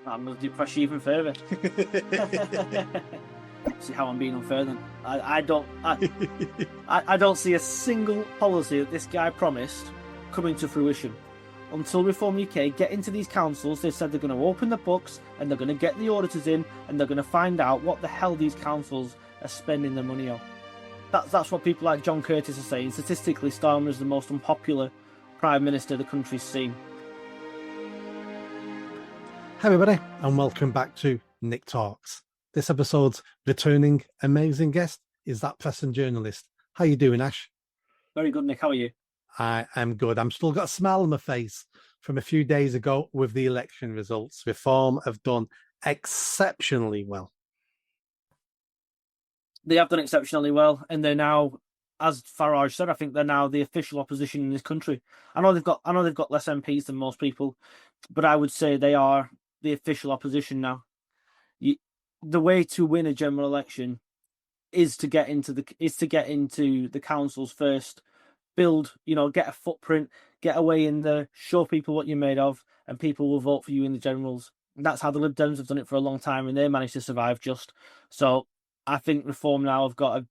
I'm going to depress you even further. See how I'm being unfair then? I don't see a single policy that this guy promised coming to fruition. Until Reform UK get into these councils, they've said they're going to open the books and they're going to get the auditors in and they're going to find out what the hell these councils are spending their money on. That's what people like John Curtis are saying. Statistically, Starmer is the most unpopular Prime Minister the country's seen. Hi everybody, and welcome back to Nick Talks. This episode's returning amazing guest is that press and journalist. How you doing, Ash? Very good, Nick. How are you? I am good. I'm still got a smile on my face from a few days ago with the election results. Reform have done exceptionally well. They have done exceptionally well, and they're now, as Farage said, I think they're now the official opposition in this country. I know they've got less MPs than most people, but I would say they are the official opposition now. The way to win a general election is to get into the councils first, build, get a footprint, get away in there, show people what you're made of, and people will vote for you in the generals. And that's how the Lib Dems have done it for a long time, and they managed to survive just. So I think Reform now have got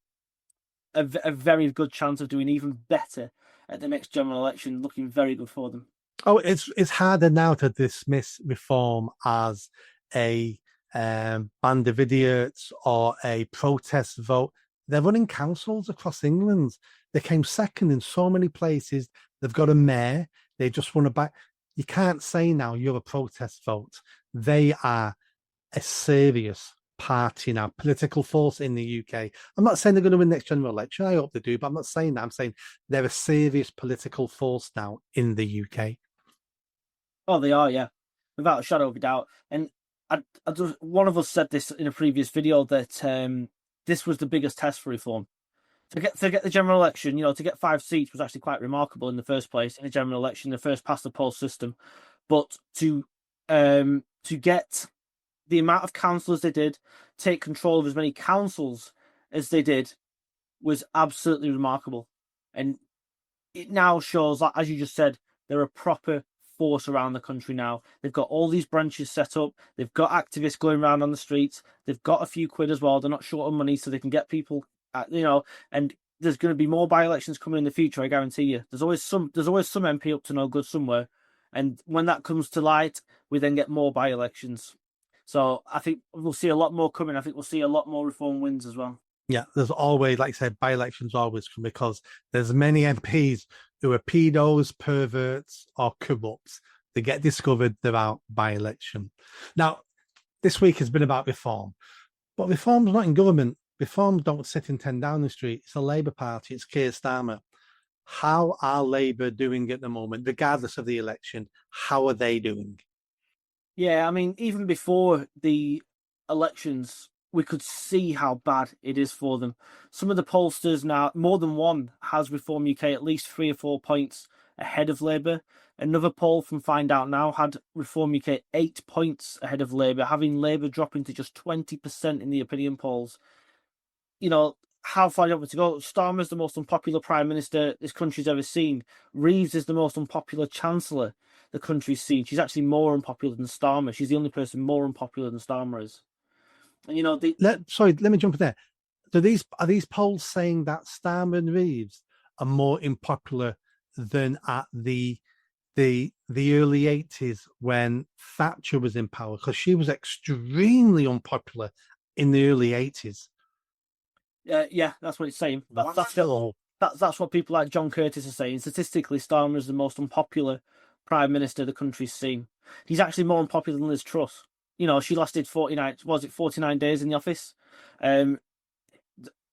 a very good chance of doing even better at the next general election, looking very good for them. Oh, it's harder now to dismiss Reform as a band of idiots or a protest vote. They're running councils across England. They came second in so many places. They've got a mayor. They just won a back. You can't say now you're a protest vote. They are a serious party now, political force in the UK. I'm not saying they're going to win the next general election. I hope they do, but I'm not saying that. I'm saying they're a serious political force now in the UK. Oh, they are, yeah, without a shadow of a doubt. And one of us said this in a previous video that this was the biggest test for Reform. To get the general election, to get 5 seats was actually quite remarkable in the first place in a general election, the first past the post system. But to get the amount of councillors they did, take control of as many councils as they did, was absolutely remarkable. And it now shows that, as you just said, they're a proper force around the country now. They've got all these branches set up. They've got activists going around on the streets. They've got a few quid as well. They're not short of money, so they can get people, and there's going to be more by-elections coming in the future, I guarantee you. There's always some MP up to no good somewhere. And when that comes to light, we then get more by-elections. So I think we'll see a lot more coming. I think we'll see a lot more Reform wins as well. Yeah, there's always, like I said, by-elections always come because there's many MPs who are pedos, perverts, or corrupts. They get discovered, they're out by-election. Now, this week has been about Reform, but Reform's not in government. Reform don't sit in 10 Downing Street. It's a Labour Party. It's Keir Starmer. How are Labour doing at the moment, regardless of the election? How are they doing? Yeah, I mean, even before the elections, we could see how bad it is for them. Some of the pollsters now, more than one, has Reform UK at least 3 or 4 points ahead of Labour. Another poll from Find Out Now had Reform UK 8 points ahead of Labour, having Labour dropping to just 20% in the opinion polls. How far do you want to go? Starmer's the most unpopular Prime Minister this country's ever seen. Reeves is the most unpopular Chancellor the country's seen. She's actually more unpopular than Starmer. She's the only person more unpopular than Starmer is. And let me jump in there. Are these polls saying that Starmer and Reeves are more unpopular than at the early 80s when Thatcher was in power? Because she was extremely unpopular in the early 80s. Yeah, that's what it's saying. That's what people like John Curtis are saying. Statistically, Starmer is the most unpopular Prime Minister the country's seen. He's actually more unpopular than Liz Truss. She lasted 49 days in the office. I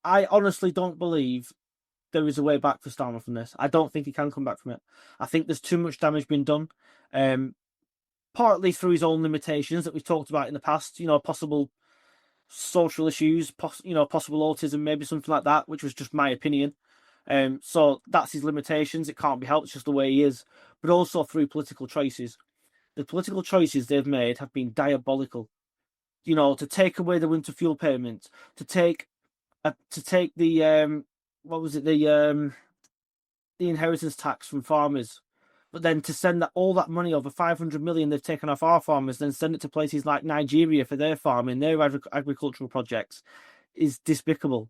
honestly don't believe there is a way back for Starmer from this. I don't think he can come back from it. I think there's too much damage been done. Partly through his own limitations that we've talked about in the past, possible social issues, possible autism, maybe something like that, which was just my opinion. So that's his limitations. It can't be helped. It's just the way he is. But also through political choices. The political choices they've made have been diabolical. To take away the winter fuel payment, to take the the inheritance tax from farmers, But then to send all that money, over 500 million they've taken off our farmers, then send it to places like Nigeria for their farming, their agricultural projects, is despicable.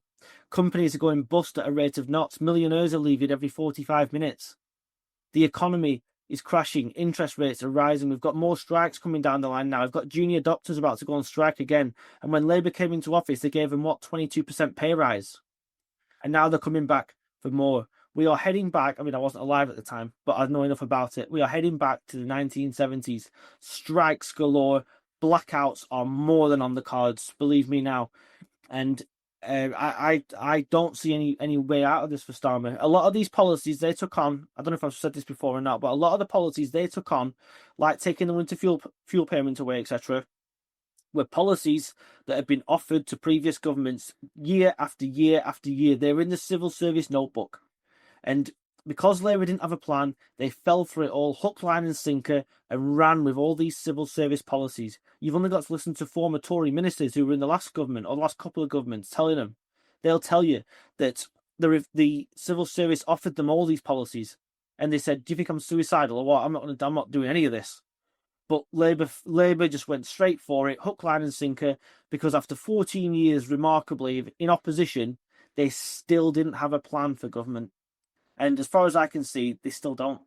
Companies are going bust at a rate of knots. Millionaires are leaving every 45 minutes. The economy is crashing. Interest rates are rising. We've got more strikes coming down the line now. We've got junior doctors about to go on strike again. And when Labour came into office, they gave them, 22% pay rise. And now they're coming back for more. We are heading back. I mean, I wasn't alive at the time, but I know enough about it. We are heading back to the 1970s. Strikes galore. Blackouts are more than on the cards. Believe me now. And I don't see any way out of this for Starmer. A lot of these policies they took on, I don't know if I've said this before or not, but a lot of the policies they took on, like taking the winter fuel payment away, etc., were policies that have been offered to previous governments year after year after year. They're in the civil service notebook. And because Labour didn't have a plan, they fell for it all, hook, line and sinker, and ran with all these civil service policies. You've only got to listen to former Tory ministers who were in the last government or the last couple of governments telling them. They'll tell you that the civil service offered them all these policies. And they said, do you think I'm suicidal or what? I'm not doing any of this. But Labour just went straight for it, hook, line and sinker, because after 14 years, remarkably, in opposition, they still didn't have a plan for government. And as far as I can see, they still don't.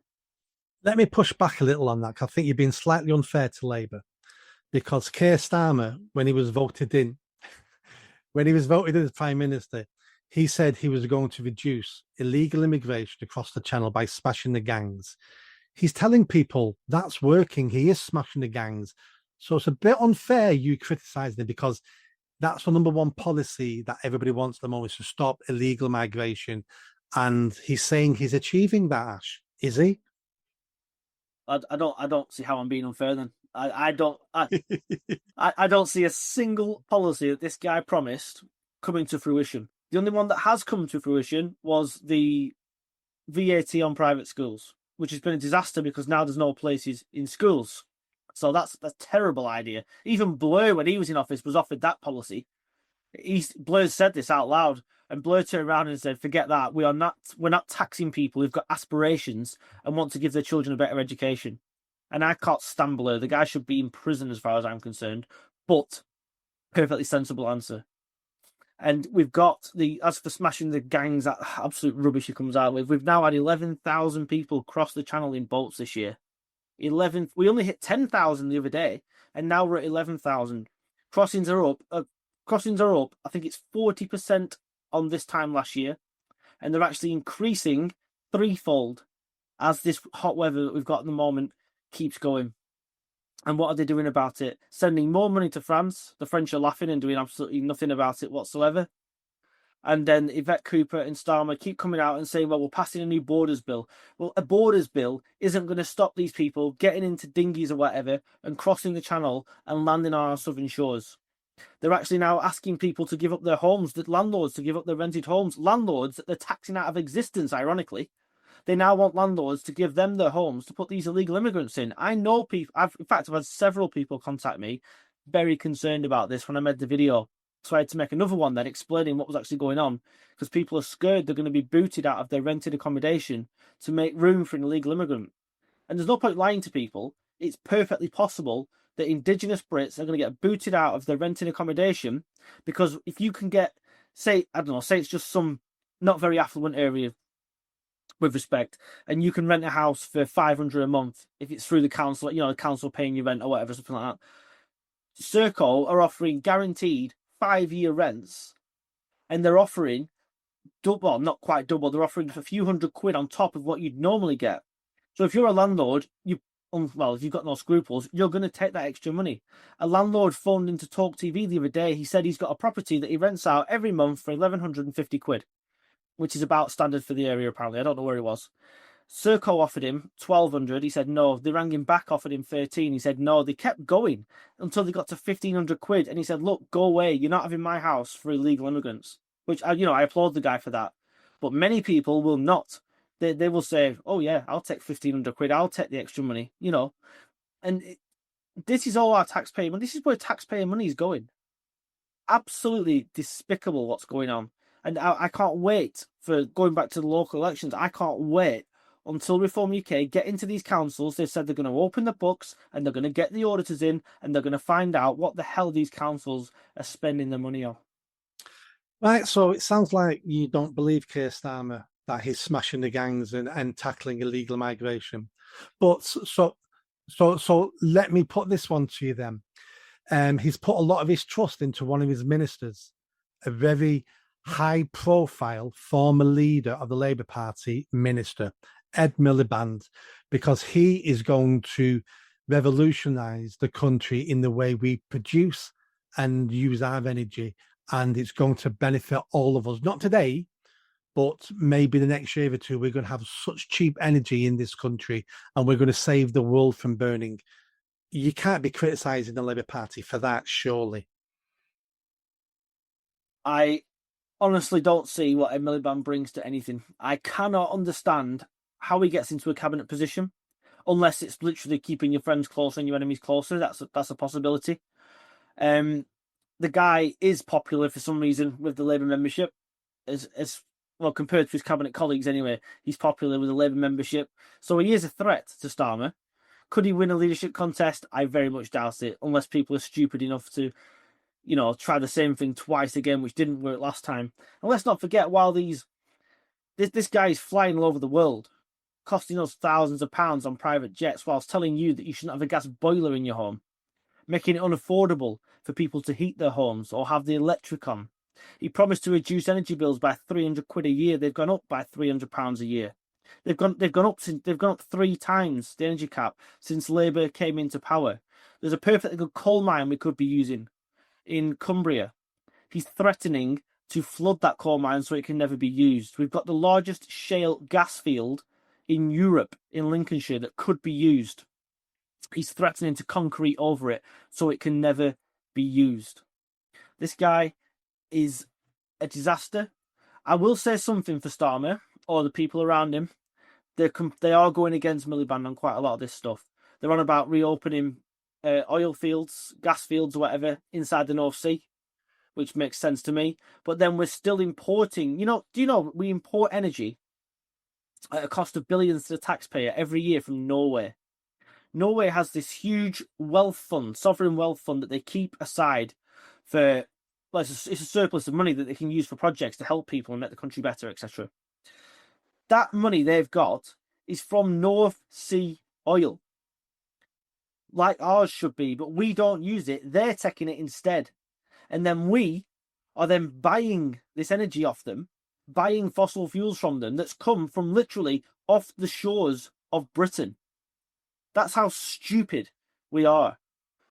Let me push back a little on that, because I think you've been slightly unfair to Labour. Because Keir Starmer, when he was voted in as Prime Minister, he said he was going to reduce illegal immigration across the Channel by smashing the gangs. He's telling people that's working. He is smashing the gangs. So it's a bit unfair you criticising him, because that's the number one policy that everybody wants at the moment, is to stop illegal migration. And he's saying he's achieving that, Ash. Is he? I don't see how I'm being unfair then. I don't see a single policy that this guy promised coming to fruition. The only one that has come to fruition was the VAT on private schools, which has been a disaster because now there's no places in schools. So that's a terrible idea. Even Blair, when he was in office, was offered that policy. Blair said this out loud, and Blair turned around and said, "Forget that. We're not taxing people who've got aspirations and want to give their children a better education." And I can't stand Blair. The guy should be in prison as far as I'm concerned. But perfectly sensible answer. And we've got as for smashing the gangs, that absolute rubbish he comes out with. We've now had 11,000 people cross the Channel in boats this year. We only hit 10,000 the other day, and now we're at 11,000. Crossings are up. I think it's 40% on this time last year, and they're actually increasing threefold as this hot weather that we've got at the moment keeps going. And what are they doing about it? Sending more money to France. The French are laughing and doing absolutely nothing about it whatsoever. And then Yvette Cooper and Starmer keep coming out and saying, well, we're passing a new borders bill. Well, a borders bill isn't going to stop these people getting into dinghies or whatever and crossing the Channel and landing on our southern shores. They're actually now asking people to give up their homes, the landlords to give up their rented homes. Landlords that they're taxing out of existence, ironically. They now want landlords to give them their homes to put these illegal immigrants in. I know people, I've had several people contact me very concerned about this when I made the video. So I had to make another one then explaining what was actually going on, because people are scared they're going to be booted out of their rented accommodation to make room for an illegal immigrant. And there's no point lying to people. It's perfectly possible that Indigenous Brits are going to get booted out of their rented accommodation, because if you can get, say it's just some not very affluent area, with respect, and you can rent a house for $500 a month if it's through the council, the council paying you rent or whatever, something like that. Serco are offering guaranteed 5-year rents, and they're offering double, not quite double, they're offering a few £100 on top of what you'd normally get. So if you're a landlord, if you've got no scruples, you're going to take that extra money. A landlord phoned into Talk TV the other day. He said he's got a property that he rents out every month for £1,150, which is about standard for the area, apparently. I don't know where he was. Serco offered him £1,200. He said no. They rang him back, offered him £1,300. He said no. They kept going until they got to £1,500. And he said, look, go away. You're not having my house for illegal immigrants. Which, I applaud the guy for that. But many people will not. They will say, oh, yeah, I'll take £1,500. I'll take the extra money, And this is all our taxpayer money. This is where taxpayer money is going. Absolutely despicable what's going on. And I can't wait for going back to the local elections. I can't wait until Reform UK get into these councils. They've said they're going to open the books and they're going to get the auditors in and they're going to find out what the hell these councils are spending their money on. Right, so it sounds like you don't believe Keir Starmer that he's smashing the gangs and tackling illegal migration. But so let me put this one to you then. He's put a lot of his trust into one of his ministers, a very high profile former leader of the Labour Party minister, Ed Miliband, because he is going to revolutionise the country in the way we produce and use our energy. And it's going to benefit all of us, not today, but maybe the next year or two. We're going to have such cheap energy in this country and we're going to save the world from burning. You can't be criticising the Labour Party for that, surely. I honestly don't see what Ed Miliband brings to anything. I cannot understand how he gets into a cabinet position, unless it's literally keeping your friends closer and your enemies closer. That's a possibility. The guy is popular for some reason with the Labour membership, as well compared to his cabinet colleagues. Anyway, he's popular with the Labour membership, so he is a threat to Starmer. Could he win a leadership contest? I very much doubt it, unless people are stupid enough to, try the same thing twice again, which didn't work last time. And let's not forget, while this guy is flying all over the world, costing us thousands of pounds on private jets, whilst telling you that you shouldn't have a gas boiler in your home, making it unaffordable for people to heat their homes or have the electric on. He promised to reduce energy bills by £300 a year. They've gone up by £300 a year. They've gone up 3 times the energy cap since Labour came into power. There's a perfectly good coal mine we could be using in Cumbria. He's threatening to flood that coal mine so it can never be used. We've got the largest shale gas field in Europe, in Lincolnshire, that could be used. He's threatening to concrete over it so it can never be used. This guy is a disaster. I will say something for Starmer or the people around him. They are going against Milliband on quite a lot of this stuff. They're on about reopening oil fields, gas fields, or whatever inside the North Sea, which makes sense to me. But then we're still importing. Do you know we import energy at a cost of billions to the taxpayer every year from Norway? Norway has this huge wealth fund, sovereign wealth fund, that they keep aside for, well, it's a surplus of money that they can use for projects to help people and make the country better, etc. That money they've got is from North Sea oil, like ours should be, but we don't use it. They're taking it instead. And then we are then buying this energy off them, buying fossil fuels from them that's come from literally off the shores of Britain. That's how stupid we are.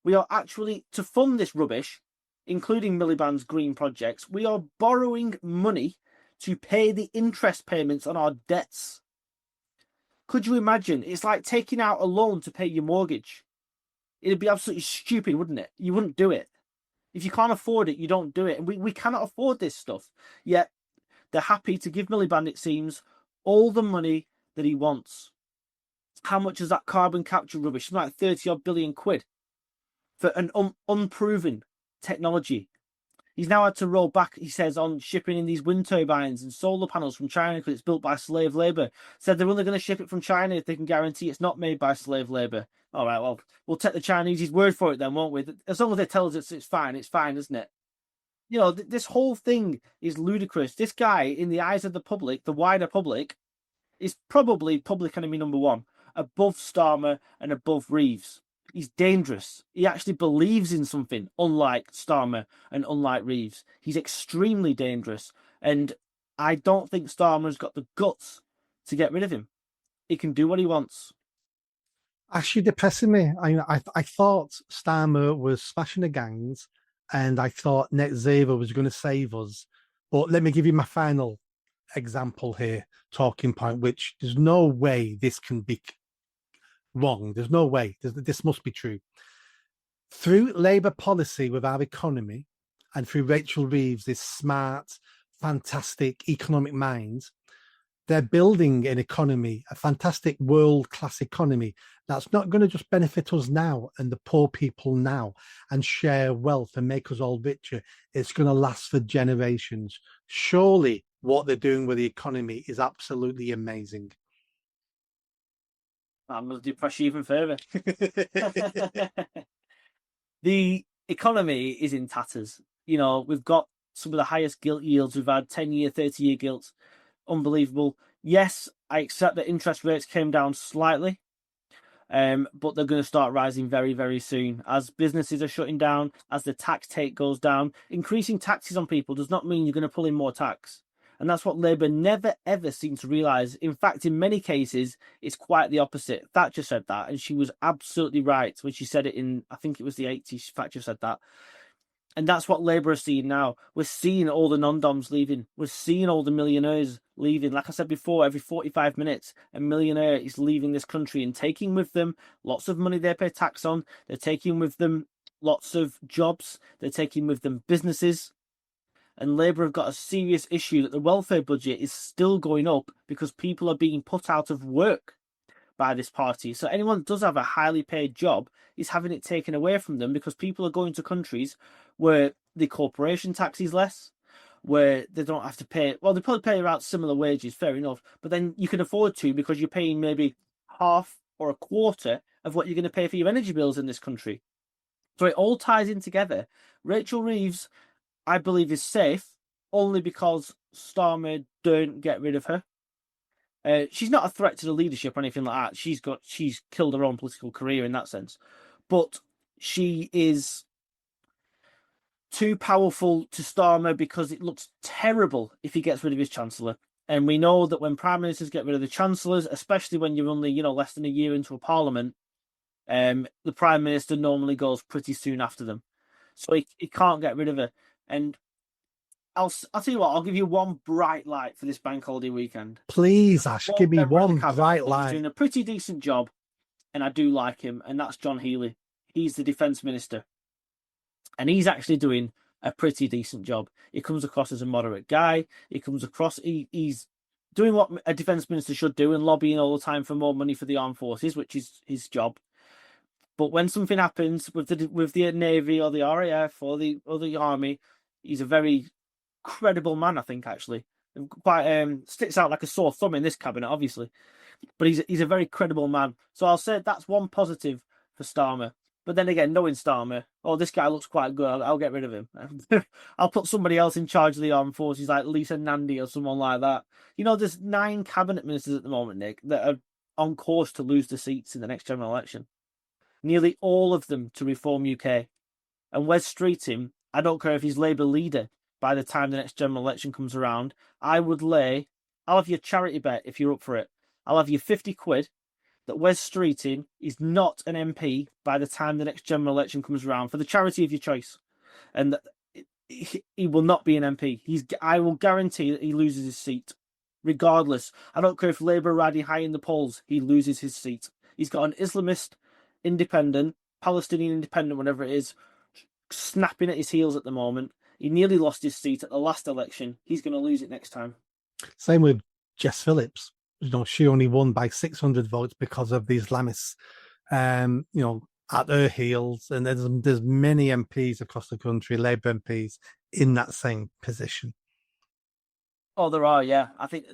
We are actually, to fund this rubbish, including Milliband's green projects, we are borrowing money to pay the interest payments on our debts. Could you imagine? It's like taking out a loan to pay your mortgage. It'd be absolutely stupid, wouldn't it? You wouldn't do it. If you can't afford it, you don't do it. And we cannot afford this stuff. Yet they're happy to give Milliband, it seems, all the money that he wants. How much is that carbon capture rubbish? Something like 30 odd billion quid for an unproven technology. He's now had to roll back, he says, on shipping in these wind turbines and solar panels from China because it's built by slave labour. Said they're only going to ship it from China if they can guarantee it's not made by slave labour. All right, well, we'll take the Chinese word for it then, won't we? As long as they tell us it's fine, isn't it? This whole thing is ludicrous. This guy, in the eyes of the public, the wider public, is probably public enemy number one, above Starmer and above Reeves. He's dangerous. He actually believes in something, unlike Starmer and unlike Reeves. He's extremely dangerous. And I don't think Starmer's got the guts to get rid of him. He can do what he wants. Actually depressing me. I thought Starmer was smashing the gangs and I thought net zero was going to save us. But let me give you my final example here, talking point, which there's no way this can be wrong. There's no way. This must be true. Through Labour policy with our economy and through Rachel Reeves, this smart, fantastic economic mind, they're building an economy, a fantastic world-class economy that's not going to just benefit us now and the poor people now and share wealth and make us all richer. It's going to last for generations. Surely what they're doing with the economy is absolutely amazing. I'm going to depress you even further. The economy is in tatters. You know, we've got some of the highest gilt yields we've had, 10-year, 30-year gilts. Unbelievable. Yes, I accept that interest rates came down slightly, but they're going to start rising very, very soon. As businesses are shutting down, as the tax take goes down, increasing taxes on people does not mean you're going to pull in more tax. And that's what Labour never, ever seem to realise. In fact, in many cases, it's quite the opposite. Thatcher said that, and she was absolutely right when she said it in, I think it was the 80s, Thatcher said that. And that's what Labour are seeing now. We're seeing all the non-doms leaving. We're seeing all the millionaires leaving. Like I said before, every 45 minutes, a millionaire is leaving this country and taking with them lots of money they pay tax on. They're taking with them lots of jobs. They're taking with them businesses. And Labour have got a serious issue that the welfare budget is still going up because people are being put out of work by this party. So anyone that does have a highly paid job is having it taken away from them because people are going to countries where the corporation tax is less, where they don't have to pay. Well, they probably pay around similar wages, fair enough, but then you can afford to because you're paying maybe half or a quarter of what you're going to pay for your energy bills in this country. So it all ties in together. Rachel Reeves, I believe, is safe only because Starmer don't get rid of her. She's not a threat to the leadership or anything like that. She's killed her own political career in that sense, but she is too powerful to Starmer because it looks terrible if he gets rid of his chancellor. And we know that when prime ministers get rid of the chancellors, especially when you're only less than a year into a parliament, the prime minister normally goes pretty soon after them, so he can't get rid of her. And I'll tell you what, I'll give you one bright light for this bank holiday weekend. Please, Ash, give me one bright He's light. doing a pretty decent job, and I do like him, and that's John Healey. He's the defence minister, and he's actually doing a pretty decent job. He comes across as a moderate guy. He comes across, he's doing what a defence minister should do and lobbying all the time for more money for the armed forces, which is his job. But when something happens with the Navy or the RAF or the Army, he's a very credible man, I think, actually. Quite sticks out like a sore thumb in this cabinet, obviously. But he's a very credible man. So I'll say that's one positive for Starmer. But then again, knowing Starmer, this guy looks quite good, I'll get rid of him. I'll put somebody else in charge of the armed forces, like Lisa Nandy or someone like that. There's 9 cabinet ministers at the moment, Nick, that are on course to lose the seats in the next general election. Nearly all of them to Reform UK. And Wes Streeting, I don't care if he's Labour leader by the time the next general election comes around, I'll have your charity bet if you're up for it. I'll have you 50 quid that Wes Streeting is not an MP by the time the next general election comes around for the charity of your choice. And that he will not be an MP. I will guarantee that he loses his seat. Regardless. I don't care if Labour are riding high in the polls, he loses his seat. He's got an Islamist independent, Palestinian independent, whatever it is, snapping at his heels at the moment. He nearly lost his seat at the last election. He's going to lose it next time. Same with Jess Phillips. She only won by 600 votes because of the Islamists, at her heels. And there's many MPs across the country, Labour MPs, in that same position. Oh, there are, yeah. I think,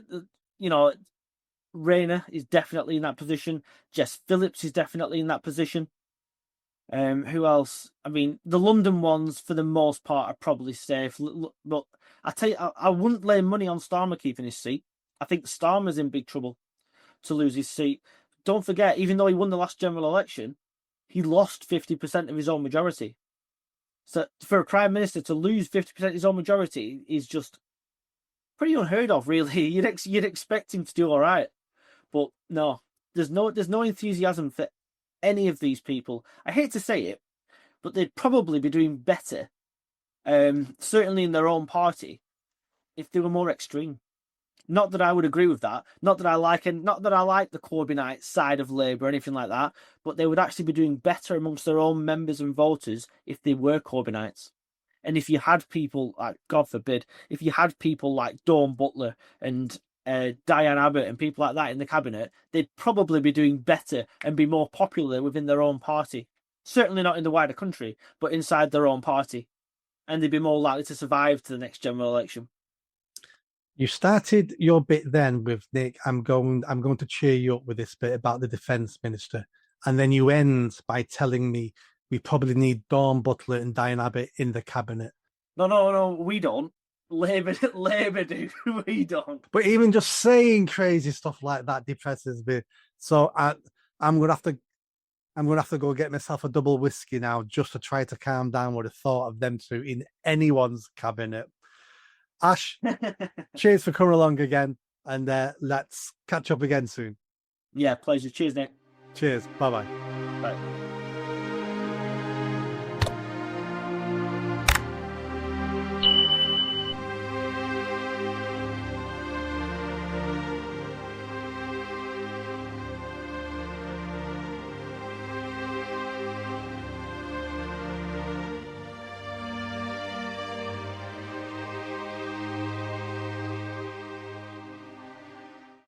Rayner is definitely in that position. Jess Phillips is definitely in that position. Who else? I mean, the London ones, for the most part, are probably safe. But I tell you, I wouldn't lay money on Starmer keeping his seat. I think Starmer's in big trouble to lose his seat. Don't forget, even though he won the last general election, he lost 50% of his own majority. So for a prime minister to lose 50% of his own majority is just pretty unheard of, really. You'd expect him to do all right, but no, there's no enthusiasm for any of these people. I hate to say it, but they'd probably be doing better, certainly in their own party, if they were more extreme. Not that I would agree with that. Not that I like the Corbynite side of Labour or anything like that. But they would actually be doing better amongst their own members and voters if they were Corbynites. And if you had people like, God forbid, if you had people like Dawn Butler and Diane Abbott and people like that in the cabinet, they'd probably be doing better and be more popular within their own party. Certainly not in the wider country, but inside their own party. And they'd be more likely to survive to the next general election. You started your bit then with Nick. I'm going to cheer you up with this bit about the defence minister, and then you end by telling me we probably need Dawn Butler and Diane Abbott in the cabinet. No, we don't. Labour do. We don't. But even just saying crazy stuff like that depresses me. So I'm gonna have to go get myself a double whiskey now just to try to calm down with the thought of them two in anyone's cabinet. Ash, cheers for coming along again, and let's catch up again soon. Yeah, pleasure. Cheers, Nick. Cheers. Bye-bye. Bye.